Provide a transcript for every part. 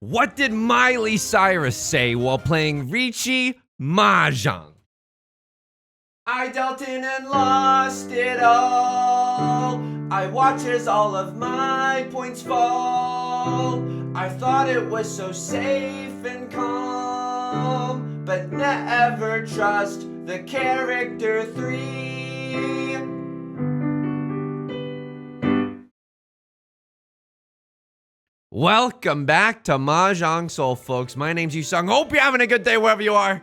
What did Miley Cyrus say while playing Riichi Mahjong? I dealt in and lost it all. I watch as all of my points fall. I thought it was so safe and calm, but never trust the character 3. Welcome back to Mahjong Soul, folks. My name's Yusong. Hope you're having a good day wherever you are.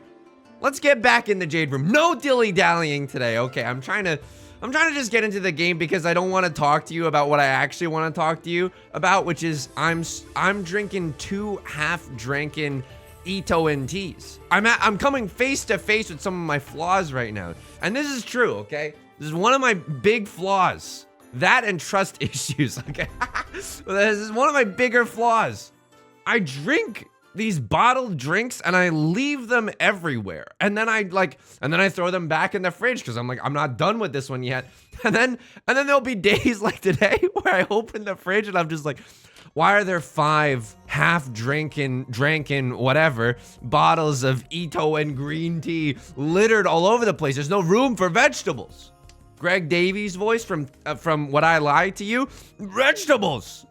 Let's get back in the Jade Room. No dilly-dallying today. Okay, I'm trying to just get into the game because I don't want to talk to you about what I actually want to talk to you about, which is I'm drinking 2 half-drinking Ito and teas. I'm coming face to face with some of my flaws right now, and this is true. Okay, this is one of my big flaws. That and trust issues. Okay, this is one of my bigger flaws. I drink these bottled drinks and I leave them everywhere, and then I throw them back in the fridge because I'm like, I'm not done with this one yet. And then there'll be days like today where I open the fridge and I'm just like, why are there 5 half-drinking whatever bottles of Ito and green tea littered all over the place? There's no room for vegetables. Greg Davies' voice from What I Lied to You. Vegetables.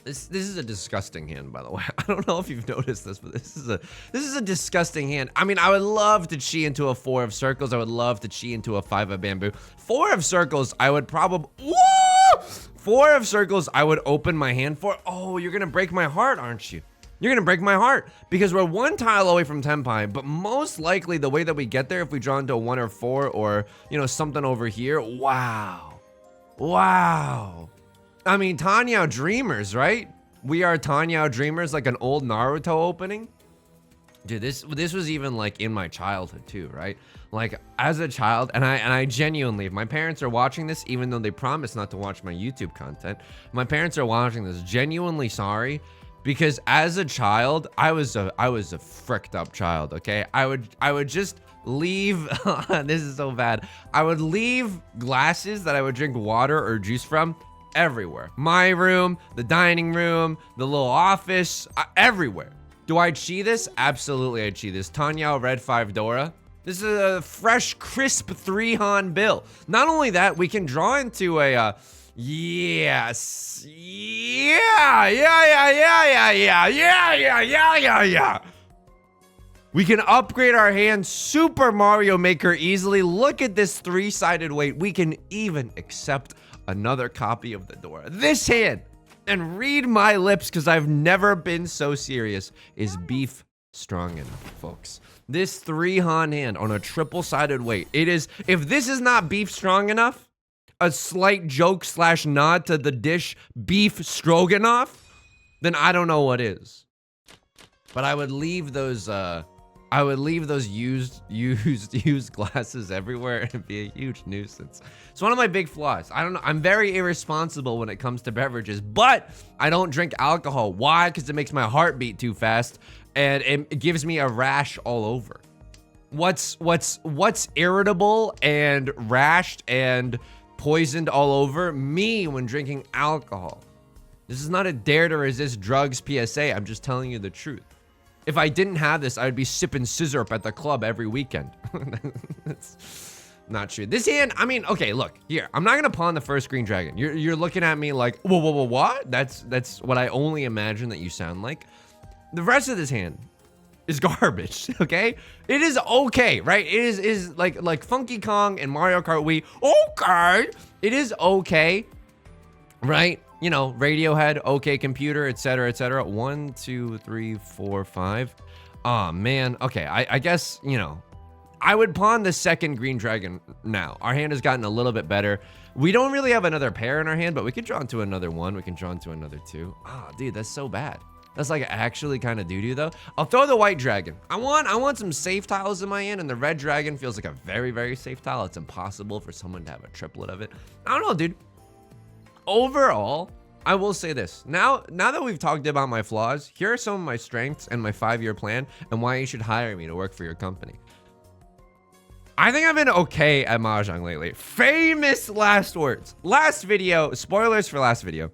This is a disgusting hand, by the way. I don't know if you've noticed this, but this is a disgusting hand. I mean, I would love to chi into a 4 of circles. I would love to chi into a 5 of bamboo. 4 of circles, I would probably 4 of circles, I would open my hand for. Oh, you're gonna break my heart, aren't you? You're gonna break my heart because we're 1 tile away from Tenpai, but most likely the way that we get there, if we draw into a 1 or 4 or, you know, something over here. Wow. I mean, Tenhou Dreamers, right? We are Tenhou Dreamers, like an old Naruto opening. Dude, this was even like in my childhood too, right? Like as a child, and I genuinely, if my parents are watching this, even though they promise not to watch my YouTube content, my parents are watching this, genuinely sorry. Because as a child, I was a fricked up child, okay? I would just leave, this is so bad. I would leave glasses that I would drink water or juice from everywhere. My room, the dining room, the little office, everywhere. Do I chi this? Absolutely I chi this. Tenhou Red 5 Dora. This is a fresh, crisp 3 Han bill. Not only that, we can draw into a, yes. Yeah. We can upgrade our hand Super Mario Maker easily. Look at this 3-sided weight. We can even accept another copy of the Dora. This hand, and read my lips because I've never been so serious, is beef strong enough, folks. This 3 Han hand on a triple-sided weight. It is, if this is not beef strong enough, a slight joke / nod to the dish beef stroganoff, then I don't know what is. But I would leave those used glasses everywhere, and it'd be a huge nuisance. It's one of my big flaws. I don't know. I'm very irresponsible when it comes to beverages, but I don't drink alcohol. Why? Because it makes my heart beat too fast, and it gives me a rash all over. What's irritable and rashed and poisoned all over me when drinking alcohol? This is not a dare to resist drugs PSA. I'm just telling you the truth. If I didn't have this, I would be sipping scissorp at the club every weekend. That's not true. This hand, I mean, okay, look here. I'm not gonna pawn the first green dragon. You're looking at me like, whoa, what? That's what I only imagine that you sound like. The rest of this hand is garbage, okay? It is okay, right? It is like Funky Kong and Mario Kart Wii. Okay, it is okay, right? You know, Radiohead, okay, computer, etc., etc. 1, 2, 3, 4, 5. Oh man, okay. I guess, you know, I would pawn the second green dragon now. Our hand has gotten a little bit better. We don't really have another pair in our hand, but we could draw into another 1. We can draw into another 2. Ah, dude, that's so bad. That's like actually kind of doo-doo though. I'll throw the white dragon. I want some safe tiles in my hand, and the red dragon feels like a very, very safe tile. It's impossible for someone to have a triplet of it. I don't know, dude. Overall, I will say this. Now that we've talked about my flaws, here are some of my strengths and my 5-year plan and why you should hire me to work for your company. I think I've been okay at Mahjong lately. Famous last words. Last video, spoilers for last video.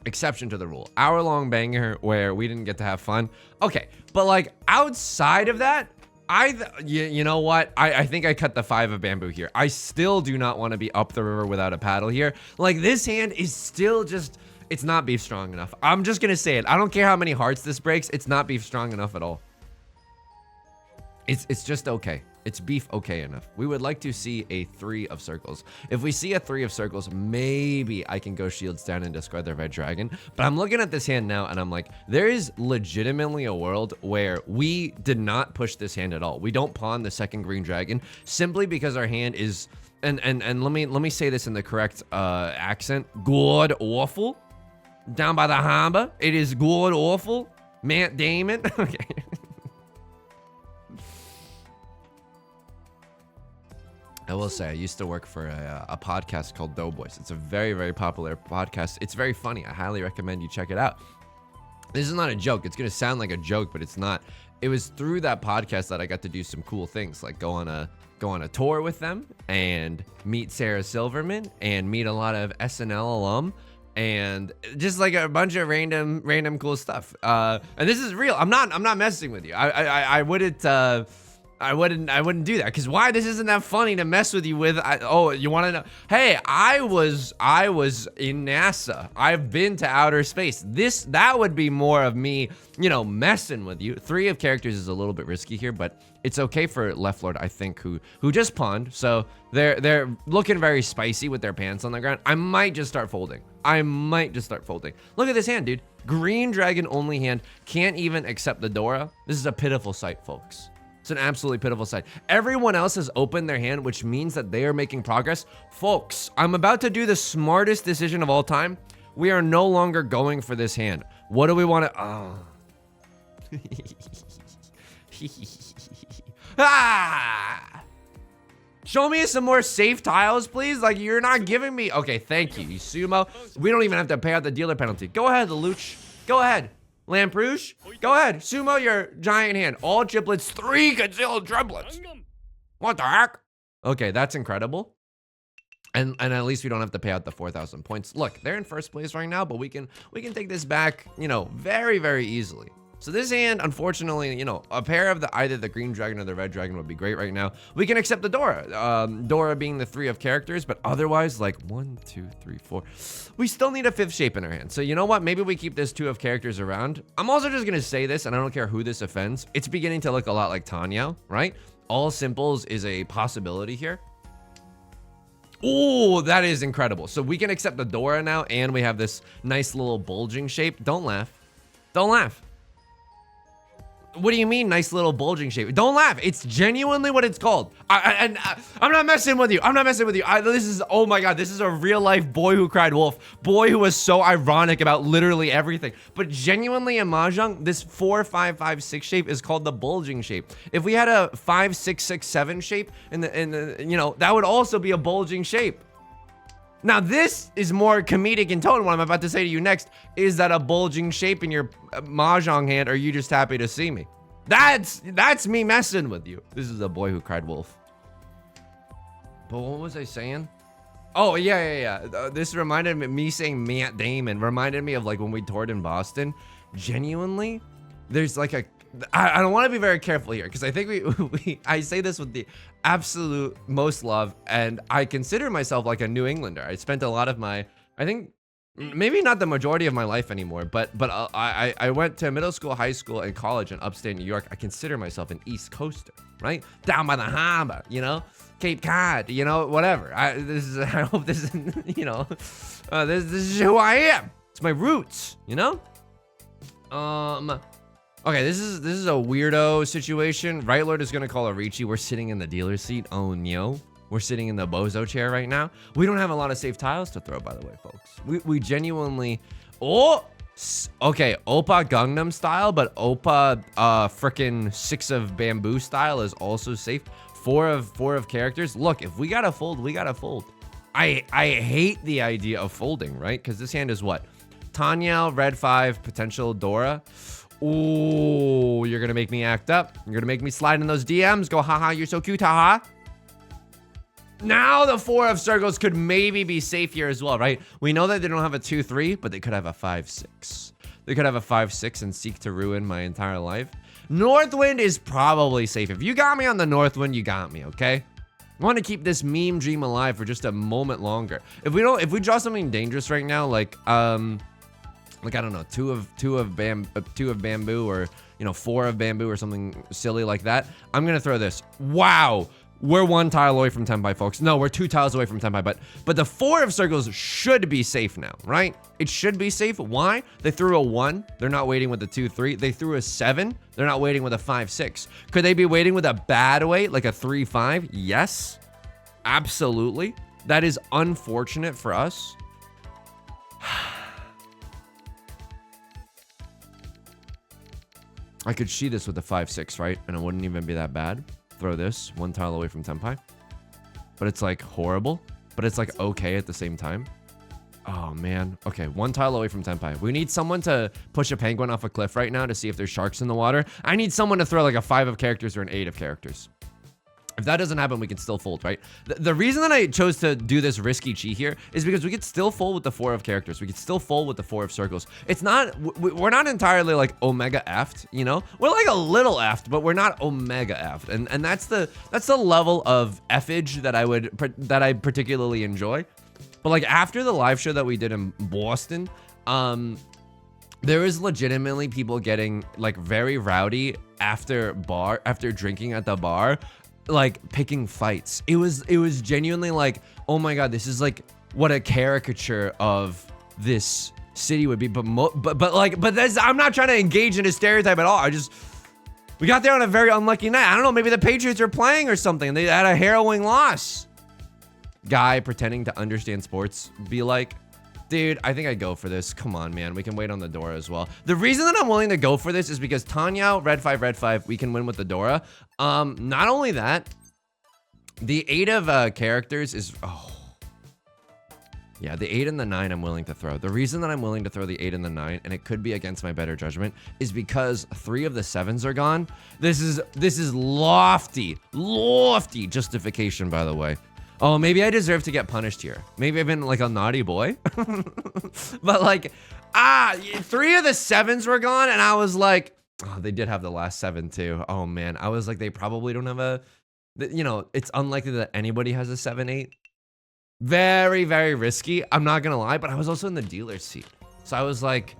exception to the rule. Hour-long banger where we didn't get to have fun. Okay, but like outside of that, you know what? I think I cut the 5 of bamboo here. I still do not want to be up the river without a paddle here. Like this hand is still just, it's not beef strong enough. I'm just gonna say it. I don't care how many hearts this breaks. It's not beef strong enough at all. It's just okay. It's beef okay enough. We would like to see a 3 of circles. If we see a 3 of circles, maybe I can go shields down and discard their red dragon. But I'm looking at this hand now and I'm like, there is legitimately a world where we did not push this hand at all. We don't pawn the second green dragon simply because our hand is, and let me say this in the correct accent. Good awful. Down by the harbor. It is good awful. Matt Damon. Okay. I will say, I used to work for a podcast called Doughboys. It's a very, very popular podcast. It's very funny. I highly recommend you check it out. This is not a joke. It's going to sound like a joke, but it's not. It was through that podcast that I got to do some cool things, like go on a tour with them and meet Sarah Silverman and meet a lot of SNL alum and just like a bunch of random cool stuff. And this is real. I'm not messing with you. I wouldn't do that, because why? This isn't that funny to mess with you with. Oh, you want to know? Hey, I was in NASA. I've been to outer space. That would be more of me, you know, messing with you. 3 of characters is a little bit risky here, but it's okay for Left Lord, I think, who just pawned. So they're looking very spicy with their pants on the ground. I might just start folding. Look at this hand, dude. Green dragon only hand. Can't even accept the Dora. This is a pitiful sight, folks. It's an absolutely pitiful sight. Everyone else has opened their hand, which means that they are making progress. Folks, I'm about to do the smartest decision of all time. We are no longer going for this hand. What do we want to... Oh. Ah! Show me some more safe tiles, please. Like, you're not giving me... Okay, thank you, Sumo. We don't even have to pay out the dealer penalty. Go ahead, Lelouch. Go ahead. Lamproosh, go ahead. Sumo your giant hand. All triplets, 3 concealed triplets. What the heck? Okay, that's incredible. And at least we don't have to pay out the 4,000 points. Look, they're in first place right now, but we can take this back, you know, very, very easily. So this hand, unfortunately, you know, a pair of either the green dragon or the red dragon would be great right now. We can accept the Dora. Dora being the 3 of characters, but otherwise, like 1, 2, 3, 4. We still need a 5th shape in our hand. So you know what? Maybe we keep this 2 of characters around. I'm also just gonna say this, and I don't care who this offends. It's beginning to look a lot like Tenhou, right? All simples is a possibility here. Oh, that is incredible. So we can accept the Dora now, and we have this nice little bulging shape. Don't laugh. Don't laugh. What do you mean, nice little bulging shape? Don't laugh. It's genuinely what it's called. I'm not messing with you. I'm not messing with you. This is, oh my God, this is a real life boy who cried wolf. Boy who was so ironic about literally everything. But genuinely in Mahjong, this 4, 5, 5, 6 shape is called the bulging shape. If we had a 5, 6, 6, 7 shape in the you know, that would also be a bulging shape. Now, this is more comedic in tone. What I'm about to say to you next is that a bulging shape in your Mahjong hand, or are you just happy to see me? That's me messing with you. This is a boy who cried wolf. But what was I saying? Oh, yeah. This reminded me saying Matt Damon. Reminded me of like when we toured in Boston. Genuinely, there's like a... I don't want to be very careful here, because I think I say this with the absolute most love, and I consider myself like a New Englander. I spent a lot of my, I think, maybe not the majority of my life anymore, but I went to middle school, high school, and college in upstate New York. I consider myself an East Coaster, right? Down by the harbor, you know? Cape Cod, you know, whatever. I hope this is, you know, this is who I am. It's my roots, you know? Okay, this is a weirdo situation. Right Lord is gonna call a Riichi. We're sitting in the dealer seat. Oh no. We're sitting in the bozo chair right now. We don't have a lot of safe tiles to throw, by the way, folks. We genuinely... Oh! Okay, Oppa Gangnam style, but Oppa frickin' 6 of bamboo style is also safe. 4 of characters. Look, if we gotta fold, we gotta fold. I hate the idea of folding, right? Because this hand is what? Tenhou, red 5, potential Dora. Ooh, you're gonna make me act up. You're gonna make me slide in those DMs. Go, haha, you're so cute, haha. Now the 4 of circles could maybe be safe here as well, right? We know that they don't have a 2-3, but they could have a 5-6. They could have a 5-6 and seek to ruin my entire life. Northwind is probably safe. If you got me on the Northwind, you got me, okay? I want to keep this meme dream alive for just a moment longer. If we draw something dangerous right now, like I don't know, two of bamboo, or 4 of bamboo, or something silly like that, I'm gonna throw this. Wow. We're 1 tile away from Tenpai, folks. No, we're 2 tiles away from Tenpai, but the 4 of circles should be safe now, right? It should be safe. Why? They threw a 1. They're not waiting with the 2-3. They threw a 7. They're not waiting with a 5-6. Could they be waiting with a bad weight, like a 3-5? Yes, absolutely. That is unfortunate for us. I could see this with the 5-6, right? And it wouldn't even be that bad. Throw this 1 tile away from Tenpai, but it's like horrible, but it's like okay at the same time. Oh man. Okay, 1 tile away from Tenpai. We need someone to push a penguin off a cliff right now to see if there's sharks in the water. I need someone to throw like a 5 of characters or an 8 of characters. If that doesn't happen, we can still fold, right? The reason that I chose to do this risky chi here is because we could still fold with the 4 of characters. We could still fold with the 4 of circles. It's not, we're not entirely like omega effed, We're like a little effed, but we're not omega effed. And that's the level of effage that I particularly enjoy. But like after the live show that we did in Boston, there was legitimately people getting like very rowdy after drinking at the bar, like picking fights. It was genuinely like, oh my god, this is like what a caricature of this city would be. But that's, I'm not trying to engage in a stereotype at all. We got there on a very unlucky night. I don't know, maybe the Patriots are playing or something. They had a harrowing loss. Guy pretending to understand sports, be like, dude, I think I'd go for this. Come on, man. We can wait on the Dora as well. The reason that I'm willing to go for this is because Tanya, red 5, we can win with the Dora. Not only that, the 8 of characters is, yeah, the 8 and the 9 I'm willing to throw. The reason that I'm willing to throw the 8 and the 9, and it could be against my better judgment, is because 3 of the 7s are gone. This is lofty justification, by the way. Oh, maybe I deserve to get punished here. Maybe I've been like a naughty boy. But like, 3 of the 7s were gone, and I was like, oh, they did have the last 7 too. Oh man, I was like, they probably don't have it's unlikely that anybody has a 7-8. Very, very risky. I'm not gonna lie, but I was also in the dealer's seat. So I was like,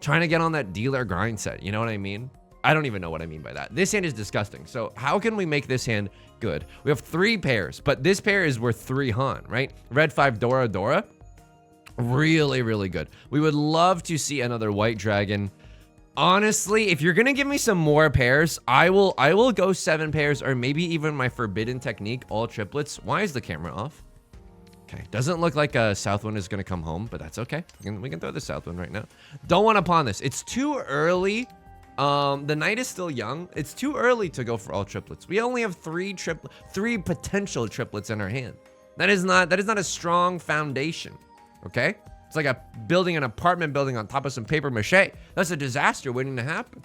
trying to get on that dealer grind set. You know what I mean? I don't even know what I mean by that. This hand is disgusting. So how can we make this hand good? We have 3 pairs, but this pair is worth 3 Han, right? Red 5 Dora. Really, really good. We would love to see another white dragon. Honestly, if you're gonna give me some more pairs, I will go 7 pairs, or maybe even my forbidden technique, all triplets. Why is the camera off? Okay, doesn't look like a Southwind is gonna come home, but that's okay. We can throw the Southwind right now. Don't want to pawn this. It's too early. The night is still young. It's too early to go for all triplets. We only have 3 potential triplets in our hand. That is not a strong foundation. Okay? It's like building an apartment building on top of some paper mache. That's a disaster waiting to happen.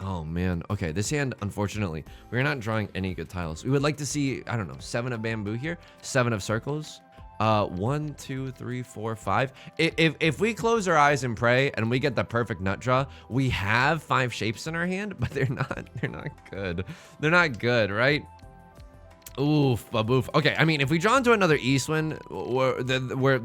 Oh man. Okay, this hand, unfortunately, we're not drawing any good tiles. We would like to see, I don't know, 7 of bamboo here, 7 of circles. 1, 2, 3, 4, 5. If we close our eyes and pray and we get the perfect nut draw, we have 5 shapes in our hand, but they're not good. They're not good, right? Oof, baboof. Okay, I mean, if we draw into another Eastwind,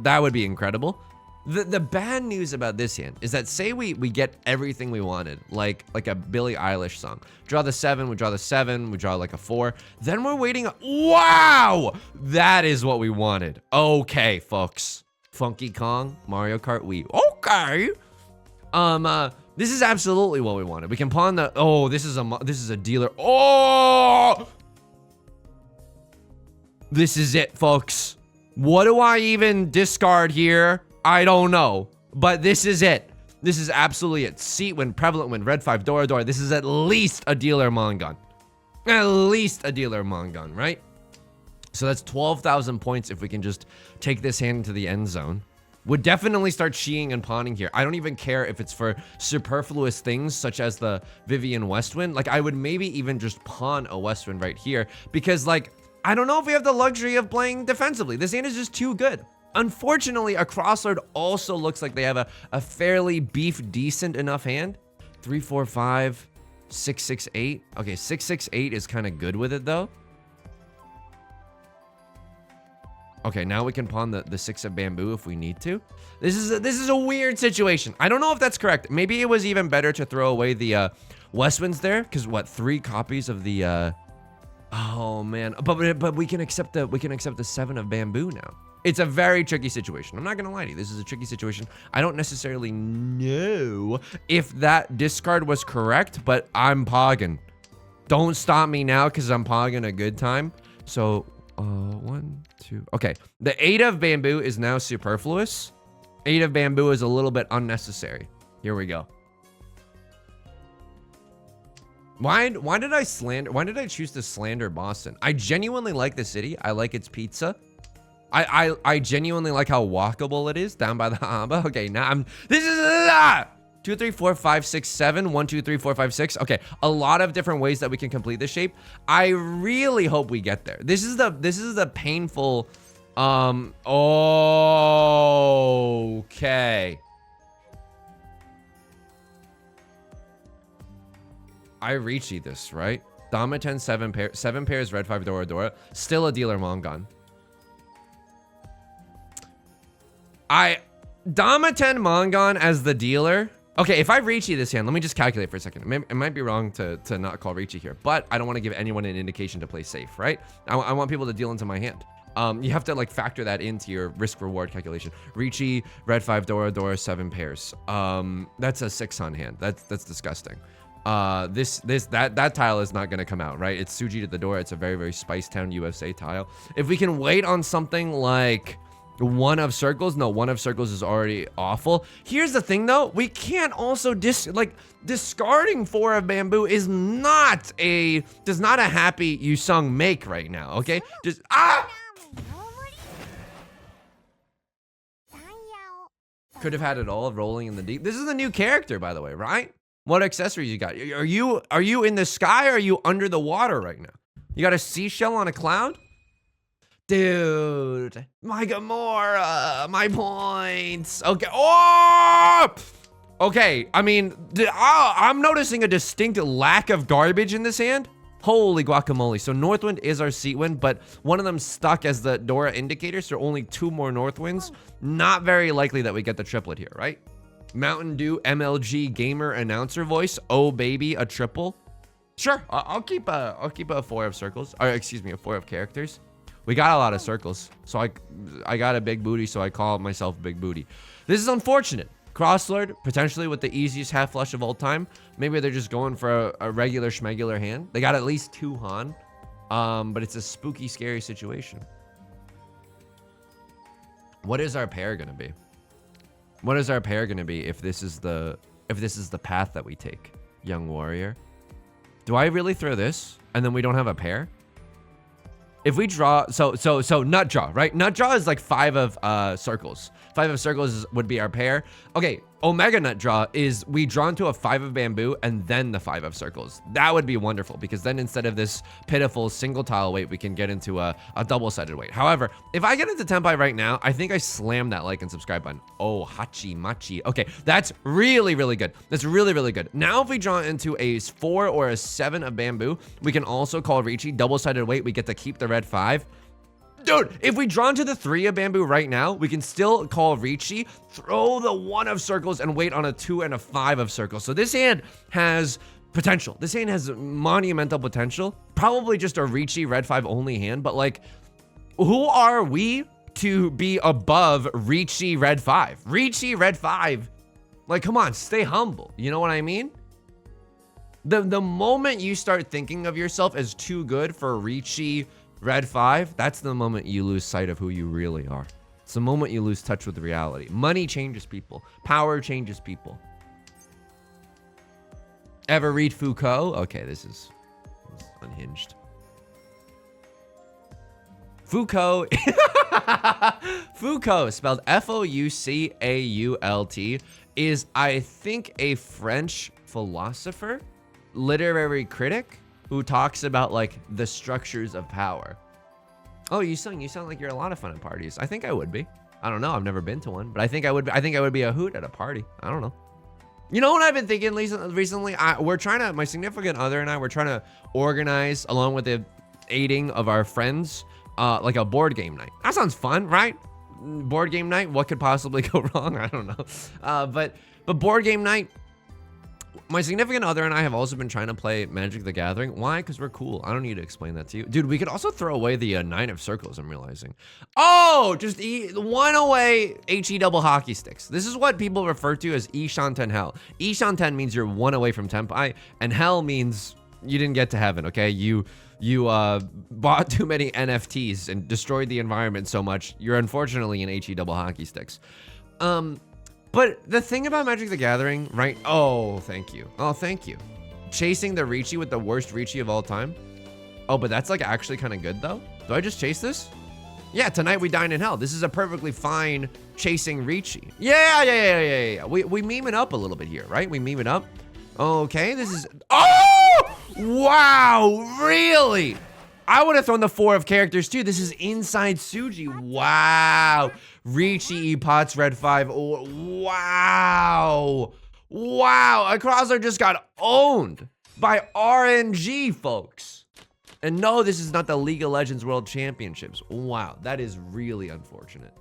that would be incredible. The bad news about this hand is that say we get everything we wanted, like a Billie Eilish song. Draw the 7, we draw the 7, we draw like a 4. Then we're waiting. Wow! That is what we wanted. Okay, folks. Funky Kong, Mario Kart Wii. Okay. This is absolutely what we wanted. We can pawn the, oh, this is a dealer. Oh! This is it, folks. What do I even discard here? I don't know, but this is it. This is absolutely it. Seat win, prevalent win, red 5, Dora. This is at least a dealer Mongun. At least a dealer Mongun, right? So that's 12,000 points if we can just take this hand into the end zone. Would definitely start sheeing and pawning here. I don't even care if it's for superfluous things such as the Vivian Westwind. Like I would maybe even just pawn a Westwind right here because like I don't know if we have the luxury of playing defensively. This hand is just too good. Unfortunately, a crosslord also looks like they have a fairly decent enough hand. 3, 4, 5, 6, 6, 8. Okay, 6, 6, 8 is kind of good with it though. Okay, now we can pawn the 6 of bamboo if we need to. This is a weird situation. I don't know if that's correct. Maybe it was even better to throw away the west winds there, because what, 3 copies of the oh man, but we can accept the 7 of bamboo now. It's a very tricky situation. I'm not gonna lie to you. This is a tricky situation. I don't necessarily know if that discard was correct, but I'm pogging. Don't stop me now because I'm pogging a good time. So 1, 2. Okay, the 8 of bamboo is now superfluous. 8 of bamboo is a little bit unnecessary. Here we go. Why did I choose to slander Boston? I genuinely like the city. I like its pizza. I genuinely like how walkable it is down by the harbor. Okay, now this is 2, 3, 4, 5, 6, 7. 1, 2, 3, 4, 5, 6. Okay, a lot of different ways that we can complete this shape. I really hope we get there. This is the painful. Okay. I Riichi this, right? Dama 10, 7 pairs, red 5, Dora Dora. Still a dealer Mongon. Dama 10 Mongon as the dealer. Okay, if I Riichi this hand, let me just calculate for a second. It might be wrong to not call Riichi here, but I don't want to give anyone an indication to play safe, right? I want people to deal into my hand. You have to like factor that into your risk reward calculation. Riichi, red 5, Dora Dora, 7 pairs. That's a 6 on hand. That's disgusting. That tile is not gonna come out, right? It's Suji to the door. It's a very, very Spice Town USA tile. If we can wait on something like 1 of circles, no, 1 of circles is already awful. Here's the thing though, we can't also discarding 4 of bamboo does not a happy Yusong make right now, okay? Just could have had it all rolling in the deep. This is a new character, by the way, right? What accessories you got? Are you in the sky or are you under the water right now? You got a seashell on a cloud? Dude, my Gamora, my points. Okay. Oh! Okay, I mean, I'm noticing a distinct lack of garbage in this hand. Holy guacamole. So Northwind is our seat wind, but one of them stuck as the Dora indicator, so only 2 more Northwinds. Not very likely that we get the triplet here, right? Mountain Dew MLG gamer announcer voice. Oh baby, a triple. Sure, I'll keep a 4 of circles. Or excuse me, a 4 of characters. We got a lot of circles, so I got a big booty, so I call myself Big Booty. This is unfortunate. Crosslord, potentially with the easiest half flush of all time. Maybe they're just going for a regular schmegular hand. They got at least 2 Han, but it's a spooky, scary situation. What is our pair gonna be? What is our pair gonna be if this is the path that we take, young warrior? Do I really throw this and then we don't have a pair? If we draw, so nut draw, right? Nut draw is like 5 of circles. 5 of circles would be our pair. Okay, Omega nut draw is we draw into a 5 of bamboo and then the 5 of circles. That would be wonderful because then instead of this pitiful single tile weight, we can get into a double-sided weight. However, if I get into Tenpai right now, I think I slammed that like and subscribe button. Oh, hachi machi. Okay, that's really, really good. That's really, really good. Now if we draw into a 4 or a 7 of bamboo, we can also call Riichi double-sided weight. We get to keep the red 5. Dude, if we draw into the 3 of bamboo right now, we can still call Riichi, throw the 1 of circles, and wait on a 2 and a 5 of circles. So this hand has potential. This hand has monumental potential. Probably just a Riichi red 5 only hand, but like, who are we to be above Riichi red 5? Riichi red 5. Like, come on, stay humble. You know what I mean? The moment you start thinking of yourself as too good for Riichi red 5, that's the moment you lose sight of who you really are. It's the moment you lose touch with reality. Money changes people. Power changes people. Ever read Foucault? Okay, this is unhinged. Foucault. Foucault, spelled Foucault, is, I think, a French philosopher, literary critic, who talks about like the structures of power. Oh, you sound like you're a lot of fun at parties. I think I would be. I don't know. I've never been to one, but I think I would be. I think I would be a hoot at a party. I don't know. You know what I've been thinking recently? My significant other and I, we're trying to organize, along with the aiding of our friends, like a board game night. That sounds fun, right? Board game night. What could possibly go wrong? I don't know. But board game night. My significant other and I have also been trying to play Magic the Gathering. Why? Because we're cool. I don't need to explain that to you. Dude, we could also throw away the 9 of circles, I'm realizing. Oh, just one away HE double hockey sticks. This is what people refer to as Ishanten Hell. Ishanten means you're 1 away from Tenpai, and Hell means you didn't get to heaven, okay? You bought too many NFTs and destroyed the environment so much, you're unfortunately in HE double hockey sticks. But the thing about Magic the Gathering, right? Oh, thank you. Oh, thank you. Chasing the Riichi with the worst Riichi of all time. Oh, but that's like actually kind of good though. Do I just chase this? Yeah, tonight we dine in hell. This is a perfectly fine chasing Riichi. Yeah. We meme it up a little bit here, right? We meme it up. Okay, this is, oh, wow, really? I would have thrown the 4 of characters too. This is inside Suji. Wow. Riichi Pots Red 5. Oh, wow. Wow. A crosser just got owned by RNG, folks. And no, this is not the League of Legends World Championships. Wow. That is really unfortunate.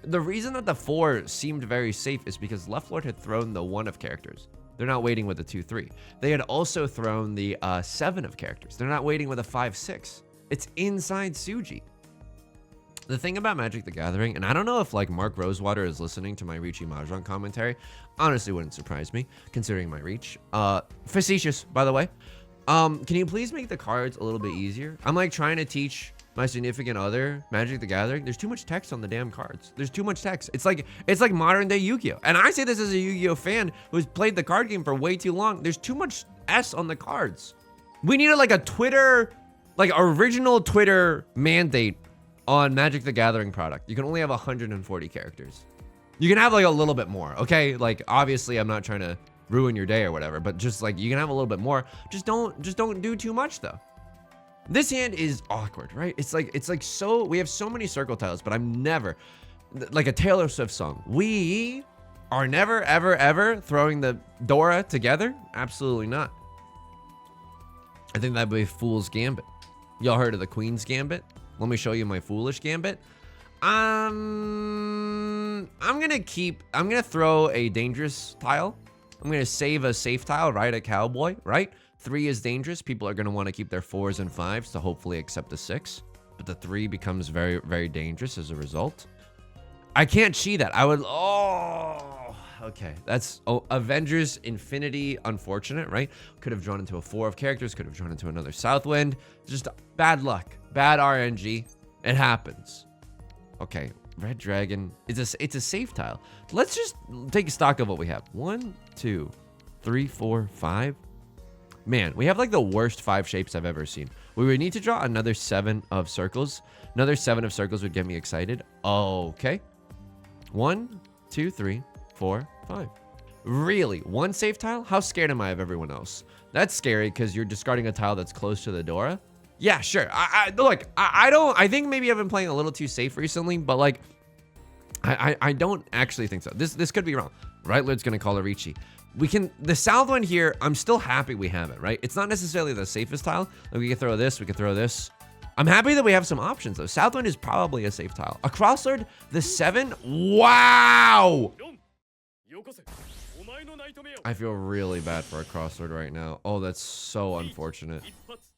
The reason that the 4 seemed very safe is because Left Lord had thrown the 1 of characters. They're not waiting with the 2-3. They had also thrown the 7 of characters. They're not waiting with a 5-6. It's inside Suji. The thing about Magic the Gathering, and I don't know if like Mark Rosewater is listening to my Riichi Mahjong commentary. Honestly, wouldn't surprise me considering my reach. Facetious, by the way. Can you please make the cards a little bit easier? I'm like trying to teach my significant other Magic the Gathering. There's too much text on the damn cards. There's too much text. It's like modern day Yu-Gi-Oh! And I say this as a Yu-Gi-Oh! Fan who's played the card game for way too long. There's too much S on the cards. We needed like a Twitter, like original Twitter mandate on Magic the Gathering product. You can only have 140 characters. You can have like a little bit more, okay? Like obviously I'm not trying to ruin your day or whatever, but just like you can have a little bit more. Just don't do too much though. This hand is awkward, right? It's like so, we have so many circle tiles, but I'm never, like a Taylor Swift song. We are never, ever, ever throwing the Dora together. Absolutely not. I think that'd be Fool's Gambit. Y'all heard of the Queen's Gambit? Let me show you my foolish gambit. I'm gonna throw a dangerous tile. I'm gonna save a safe tile, right? A cowboy, right? 3 is dangerous. People are going to want to keep their 4s and 5s to hopefully accept a 6. But the 3 becomes very, very dangerous as a result. I can't cheat that. I would... Oh, okay. That's Avengers Infinity unfortunate, right? Could have drawn into a 4 of characters. Could have drawn into another Southwind. Just bad luck. Bad RNG. It happens. Okay. Red Dragon. It's a safe tile. Let's just take stock of what we have. 1, 2, 3, 4, 5. Man, we have like the worst 5 shapes I've ever seen. We would need to draw another 7 of circles. Another 7 of circles would get me excited. Okay. 1, 2, 3, 4, 5. Really? 1 safe tile? How scared am I of everyone else? That's scary because you're discarding a tile that's close to the Dora. Yeah, sure. Look, I think maybe I've been playing a little too safe recently, but like, I don't actually think so. This could be wrong. Right Lord's gonna call a Riichi. The Southwind here, I'm still happy we have it, right? It's not necessarily the safest tile. Like we could throw this, we could throw this. I'm happy that we have some options though. Southwind is probably a safe tile. A Crosslord, the 7, wow! I feel really bad for a Crosslord right now. Oh, that's so unfortunate.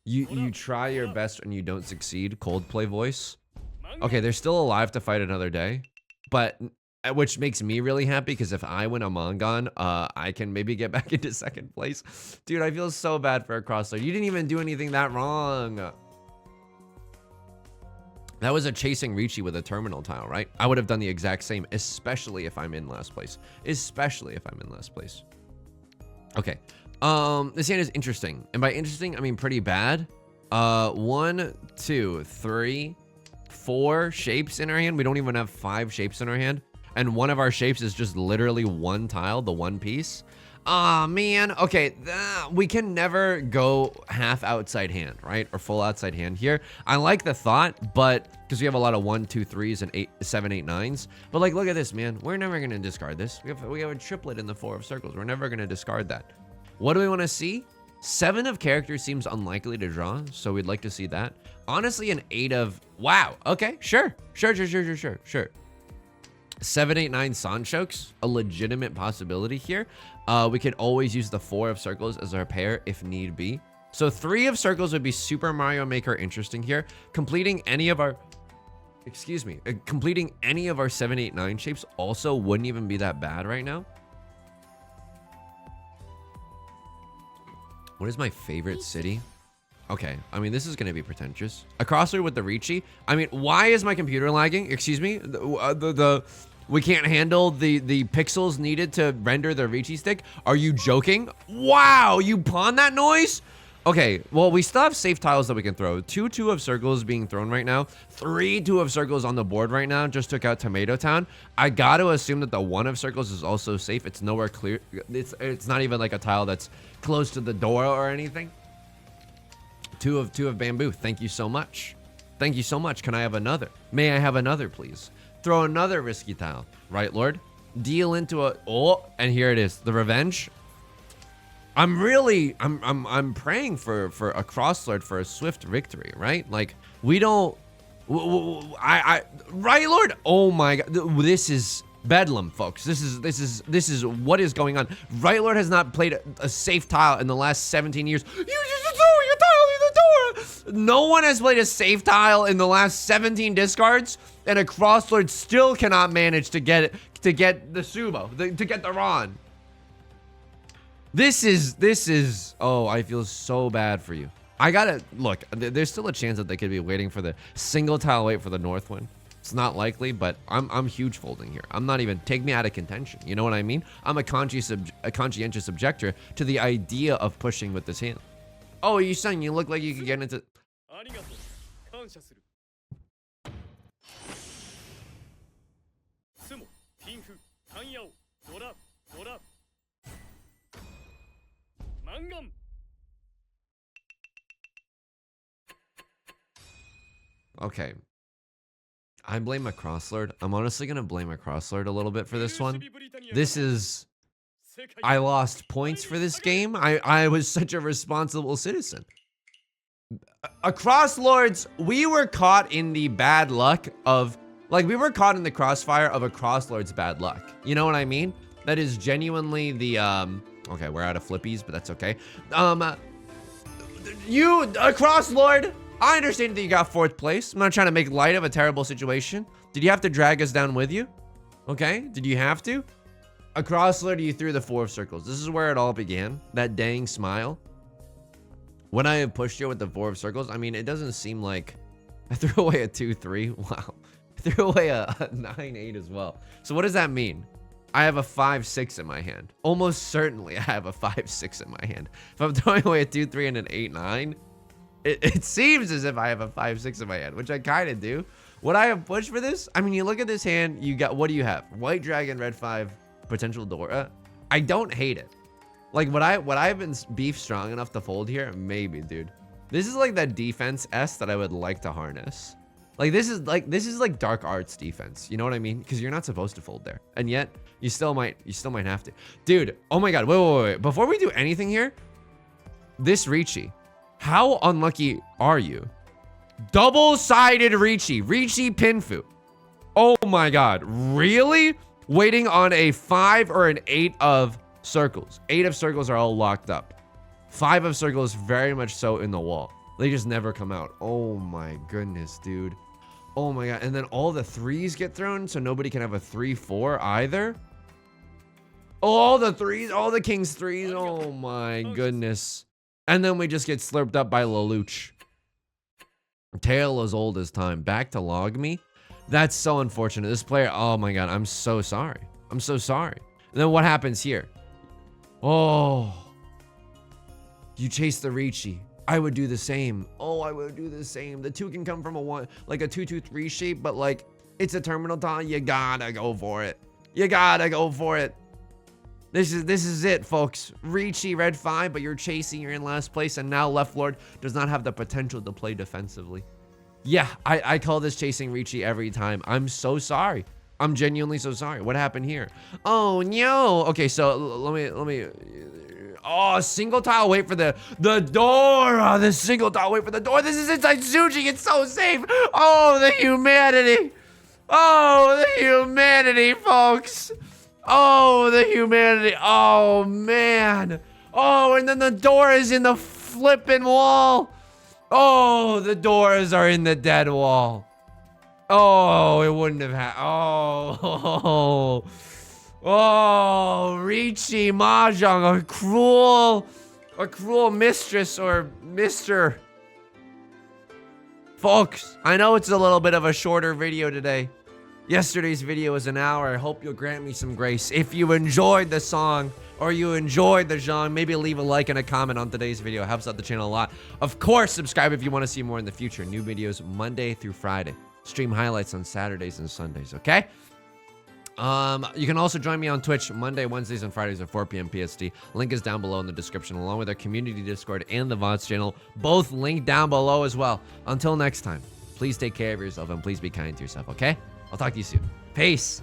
You try your best and you don't succeed, Coldplay voice. Okay, they're still alive to fight another day, but which makes me really happy because if I win a Mongon, I can maybe get back into 2nd place. Dude, I feel so bad for a Crosslord. You didn't even do anything that wrong. That was a chasing Riichi with a terminal tile, right? I would have done the exact same, especially if I'm in last place. Especially if I'm in last place. Okay. This hand is interesting. And by interesting, I mean pretty bad. 1, 2, 3, 4 shapes in our hand. We don't even have 5 shapes in our hand. And one of our shapes is just literally 1 tile, the 1 piece. Aw, man. Okay, we can never go half outside hand, right? Or full outside hand here. I like the thought, but because we have a lot of 1, 2, 3s and 8, 7, 8, 9s. But like, look at this, man. We're never gonna discard this. We have a triplet in the 4 of circles. We're never gonna discard that. What do we want to see? 7 of characters seems unlikely to draw, so we'd like to see that. Honestly, an 8 of wow. Okay, sure. 7, 8, 9 Sanchokes, a legitimate possibility here. We could always use the 4 of circles as our pair if need be. So 3 of circles would be Super Mario Maker interesting here. Completing any of our, completing any of our 7, 8, 9 shapes also wouldn't even be that bad right now. What is my favorite city? Okay, I mean, this is going to be pretentious. A crossword with the Riichi. I mean, why is my computer lagging? Excuse me? We can't handle the pixels needed to render the Riichi stick? Are you joking? Wow, you pawned that noise? Okay, well, we still have safe tiles that we can throw. 2 of circles being thrown right now. 3 2 of circles on the board right now. Just took out Tomato Town. I got to assume that the 1 of circles is also safe. It's nowhere clear. It's not even like a tile that's close to the door or anything. 2 of bamboo. Thank you so much. Thank you so much. Can I have another? May I have another, please? Throw another risky tile. Right, Lord? Deal into a... Oh, and here it is. The revenge. I'm praying for a crosslord for a swift victory, right? Like, we don't... Right, Lord? Oh my God. This is bedlam, folks. This is what is going on. Right, Lord has not played a safe tile in the last 17 years. You just throw your tile in the door. No one has played a safe tile in the last 17 discards, and a crosslord still cannot manage to get the Subo, to get the Ron. This is, oh, I feel so bad for you. I gotta, look, there's still a chance that they could be waiting for the single tile wait for the north one. It's not likely, but I'm huge folding here. I'm not even, take me out of contention. You know what I mean? I'm a conscientious objector to the idea of pushing with this hand. Oh, Yusong, you look like you could get into... Okay. I blame a crosslord. I'm honestly gonna blame a crosslord a little bit for this one. This is... I lost points for this game. I was such a responsible citizen. A crosslords, we were caught in the bad luck of... Like, we were caught in the crossfire of a crosslord's bad luck. You know what I mean? That is genuinely the, okay, we're out of flippies, but that's okay. You, a crosslord, I understand that you got 4th place. I'm not trying to make light of a terrible situation. Did you have to drag us down with you? Okay, did you have to? A crosslord, you threw the 4 of circles. This is where it all began. That dang smile. When I pushed you with the 4 of circles, I mean, it doesn't seem like... I threw away a 2-3. Wow. I threw away a 9-8 as well. So what does that mean? I have a 5-6 in my hand. Almost certainly I have a 5-6 in my hand. If I'm throwing away a 2-3 and an 8-9, it seems as if I have a 5-6 in my hand, which I kind of do. Would I have pushed for this? I mean, you look at this hand, you got, what do you have? White dragon, red 5, potential Dora. I don't hate it. Like, would I have been beef strong enough to fold here? Maybe, dude. This is like that defense S that I would like to harness. Like, this is like dark arts defense. You know what I mean? Because you're not supposed to fold there. And yet, you still might have to. Dude, oh my God, wait. Before we do anything here, this Riichi, how unlucky are you? Double-sided Riichi Pinfu. Oh my God, really? Waiting on a 5 or an 8 of circles. 8 of circles are all locked up. 5 of circles very much so in the wall. They just never come out. Oh my goodness, dude. Oh my God. And then all the 3s get thrown, so nobody can have a 3-4 either. All the 3s, all the king's 3s. Oh my goodness. And then we just get slurped up by Lelouch. Tale as old as time. Back to log me. That's so unfortunate. This player, oh my God, I'm so sorry. I'm so sorry. And then what happens here? Oh. You chase the Riichi. I would do the same. Oh, I would do the same. The 2 can come from a 1, like a 2-2-3 shape, but like, it's a terminal tile. You gotta go for it. You gotta go for it. This is it, folks. Riichi, red 5, but you're chasing, you're in last place, and now Left Lord does not have the potential to play defensively. Yeah, I call this chasing Riichi every time. I'm so sorry. I'm genuinely so sorry. What happened here? Oh, no. Okay, so let me. Oh, single tile, wait for the door. Oh, the single tile, wait for the door. This is inside Tsuji. It's so safe. Oh, the humanity. Oh, the humanity, folks. Oh, the humanity. Oh, man. Oh, and then the door is in the flipping wall. Oh, the doors are in the dead wall. Oh, it wouldn't have happened. Oh, oh, Riichi Mahjong, a cruel mistress or mister. Folks, I know it's a little bit of a shorter video today. Yesterday's video was an hour. I hope you'll grant me some grace. If you enjoyed the song or you enjoyed the genre, maybe leave a like and a comment on today's video. It helps out the channel a lot. Of course, subscribe if you want to see more in the future. New videos Monday through Friday. Stream highlights on Saturdays and Sundays, okay? You can also join me on Twitch Monday, Wednesdays, and Fridays at 4 p.m. PST. Link is down below in the description, along with our community Discord and the VODs channel. Both linked down below as well. Until next time, please take care of yourself and please be kind to yourself, okay? I'll talk to you soon. Peace.